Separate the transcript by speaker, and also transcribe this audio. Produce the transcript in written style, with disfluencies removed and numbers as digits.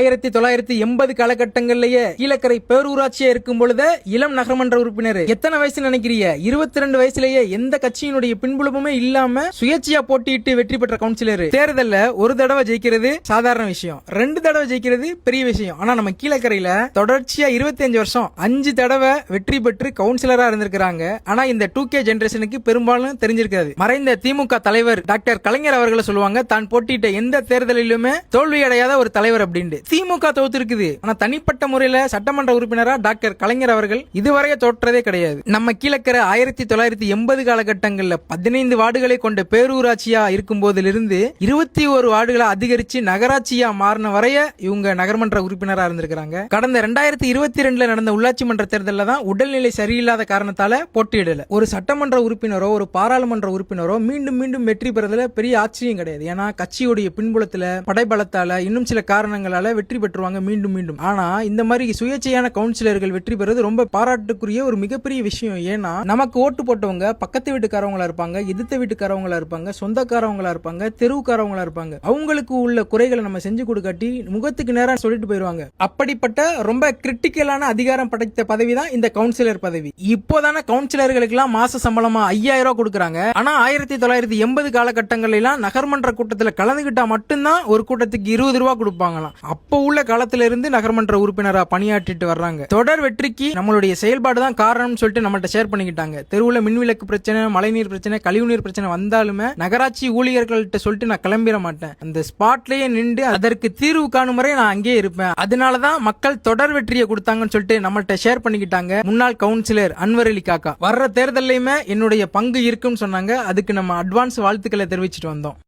Speaker 1: 1980 காலகட்டங்களிலேயே கீழக்கரை பேரூராட்சியா இருக்கும் பொழுது இளம் நகரமன்ற உறுப்பினர் எத்தனை வயசு நினைக்கிறீங்க? 22 வயசுலயே எந்த கட்சியினுடைய பின்புலமுமே இல்லாம சுயேட்சையா போட்டியிட்டு வெற்றி பெற்ற கவுன்சிலர். தேர்தல்ல ஒரு தடவை ஜெயிக்கிறது சாதாரண விஷயம், 2 தடவை ஜெயிக்கிறது பெரிய விஷயம். ஆனா நம்ம கீழக்கரையில தொடர்ச்சியா 25 வருஷம் 5 தடவை வெற்றி பெற்று கவுன்சிலரா இருந்திருக்காங்க. ஆனா இந்த 2K ஜெனரேஷனுக்கு பெரும்பாலும் தெரிஞ்சிருக்காது. மறைந்த திமுக தலைவர் டாக்டர் கலைஞர் அவர்களை சொல்லுவாங்க தான் போட்டியிட்ட எந்த தேர்தலிலுமே தோல்வி அடையாத ஒரு தலைவர் அப்படின்னு. திமுக தோத்திருக்குது, ஆனா தனிப்பட்ட முறையில சட்டமன்ற உறுப்பினரா டாக்டர் கலைஞர் அவர்கள் இதுவரைய தோற்றதே கிடையாது. நம்ம கீழக்கரை 1980 காலகட்டங்கள்ல 15 வார்டுகளை கொண்ட பேரூராட்சியா இருக்கும் போதிலிருந்து 21 வார்டுகளை அதிகரிச்சு நகராட்சியா மாறின வரைய இவங்க நகர்மன்ற உறுப்பினரா இருந்திருக்காங்க. கடந்த 2022 நடந்த உள்ளாட்சி மன்ற தேர்தலில் தான் உடல்நிலை சரியில்லாத காரணத்தால போட்டியிடல. ஒரு சட்டமன்ற உறுப்பினரோ ஒரு பாராளுமன்ற உறுப்பினரோ மீண்டும் மீண்டும் வெற்றி பெறதுல பெரிய ஆச்சரியம் கிடையாது. ஏன்னா கட்சியுடைய பின்புலத்துல படைபலத்தால இன்னும் சில காரணங்களால வெற்றி பெற்றுவாங்க மீண்டும் மீண்டும். ஆனா இந்த மாதிரி சுயேட்சையான கவுன்சிலர்கள் வெற்றி பெறுவது ரொம்ப பாராட்டுக்குரிய ஒரு மிகப்பெரிய விஷயம். ஏன்னா நமக்கு ஓட்டு போட்டவங்க பக்கத்து வீட்டுக்காரவங்களா இருப்பாங்க, எதிர்த்த வீட்டுக்காரவங்களா இருப்பாங்க, சொந்தக்காரவங்களா இருப்பாங்க, தெருவுக்காரவங்களா இருப்பாங்க. அவங்களுக்கு உள்ள குறைகளை நம்ம செஞ்சு கொடுக்காட்டி முகத்துக்கு நேரம் சொல்லிட்டு போயிருவாங்க. அப்படிப்பட்ட ரொம்ப கிரிட்டிக்கலான அதிகாரம் படைத்த பதவி தான் இந்த கவுன்சிலர் பதவி. இப்போதான கவுன்சிலர்களுக்கு எல்லாம் மாச சம்பளமா 5000 ரூபாய் கொடுக்கறாங்க. ஆனா 1980 காலகட்டங்களில் நகர்மன்ற கூட்டத்தில் கலந்துகிட்டா மட்டும்தான் ஒரு கூட்டத்துக்கு 20 ரூபாய் கொடுப்பாங்களாம். அப்போ உள்ள காலத்துல இருந்து நகர்மன்ற உறுப்பினரா பணியாற்றிட்டு வர்றாங்க. தொடர் வெற்றிக்கு நம்மளுடைய செயல்பாடு தான் காரணம் சொல்லிட்டு நம்மள்ட்ட ஷேர் பண்ணிக்கிட்டாங்க. தெருவுல மின்விளக்கு பிரச்சனை, மழைநீர் பிரச்சனை, கழிவுநீர் பிரச்சனை வந்தாலுமே நகராட்சி ஊழியர்கள்ட்ட சொல்லிட்டு நான் கிளம்பிட மாட்டேன். அந்த ஸ்பாட்லயே நின்று அதற்கு தீர்வு காணும் வரை நான் அங்கே இருப்பேன். அதனாலதான் மக்கள் தொடர் வெற்றியை கொடுத்தாங்கன்னு சொல்லிட்டு நம்மள்ட்ட ஷேர் பண்ணிக்கிட்டாங்க முன்னாள் கவுன்சிலர் அன்வர் அலி காக்கா. வர்ற தேர்தலையுமே என்னுடைய பங்கு இருக்குன்னு சொன்னாங்க. அதுக்கு நம்ம அட்வான்ஸ் வாழ்த்துக்களை தெரிவிச்சிட்டு வந்தோம்.